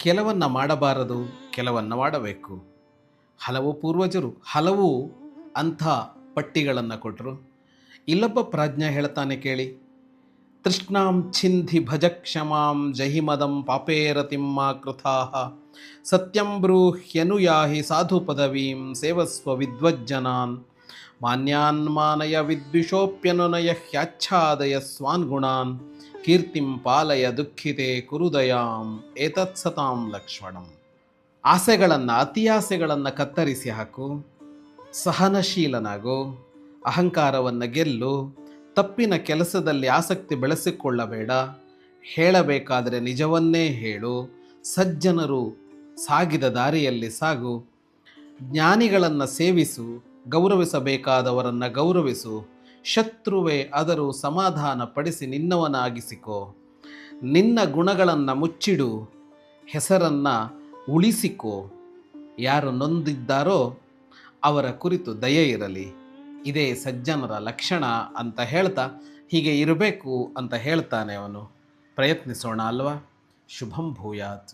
ಕೆಲವನ್ನ ಮಾಡಬಾರದು, ಕೆಲವನ್ನ ಮಾಡಬೇಕು. ಹಲವು ಪೂರ್ವಜರು ಹಲವು ಅಂಥ ಪಟ್ಟಿಗಳನ್ನು ಕೊಟ್ಟರು. ಇಲ್ಲೊಬ್ಬ ಪ್ರಾಜ್ಞ ಹೇಳ್ತಾನೆ ಕೇಳಿ. ತೃಷ್ಣಾಂ ಛಿಂಧಿ ಭಜ ಕ್ಷಮಾಂ ಜಹಿಮದಂ ಪಾಪೇರತಿಮ್ಮ ಕೃಥಾಃ ಸತ್ಯಂ ಬ್ರೂಹ್ಯನುಯಾಹಿ ಸಾಧು ಪದವೀಂ ಸೇವಸ್ವ ವಿದ್ವಜ್ಜನಾನ್ ಮಾನ್ಯಾನ್ ಮಾನಯ ವಿದ್ವಿಷೋಪ್ಯನುನಯ ಹ್ಯಾಚ್ಛಾದಯ ಸ್ವಾನ್ ಗುಣಾನ್ ಕೀರ್ತಿಂ ಪಾಲಯ ದುಃಖಿತೆ ಕುರುದಯಾಂ ಏತತ್ಸತಾಂ ಲಕ್ಷ್ಮಣಂ. ಆಸೆಗಳನ್ನು ಅತಿಯಾಸೆಗಳನ್ನು ಕತ್ತರಿಸಿ ಹಾಕು, ಸಹನಶೀಲನಾಗು, ಅಹಂಕಾರವನ್ನು ಗೆಲ್ಲು, ತಪ್ಪಿನ ಕೆಲಸದಲ್ಲಿ ಆಸಕ್ತಿ ಬೆಳೆಸಿಕೊಳ್ಳಬೇಡ, ಹೇಳಬೇಕಾದರೆ ನಿಜವನ್ನೇ ಹೇಳು, ಸಜ್ಜನರು ಸಾಗಿದ ದಾರಿಯಲ್ಲಿ ಸಾಗು, ಜ್ಞಾನಿಗಳನ್ನು ಸೇವಿಸು, ಗೌರವಿಸಬೇಕಾದವರನ್ನು ಗೌರವಿಸು, ಶತ್ರುವೇ ಆದರೂ ಸಮಾಧಾನ ಪಡಿಸಿ ನಿನ್ನವನಾಗಿಸಿಕೋ, ನಿನ್ನ ಗುಣಗಳನ್ನು ಮುಚ್ಚಿಡು, ಹೆಸರನ್ನು ಉಳಿಸಿಕೋ, ಯಾರು ನೊಂದಿದ್ದಾರೋ ಅವರ ಕುರಿತು ದಯೆ ಇರಲಿ. ಇದೇ ಸಜ್ಜನರ ಲಕ್ಷಣ ಅಂತ ಹೇಳ್ತಾ, ಹೀಗೆ ಇರಬೇಕು ಅಂತ ಹೇಳ್ತಾನೆ ಅವನು. ಪ್ರಯತ್ನಿಸೋಣ ಅಲ್ವಾ? ಶುಭಂ ಭೂಯಾತ್.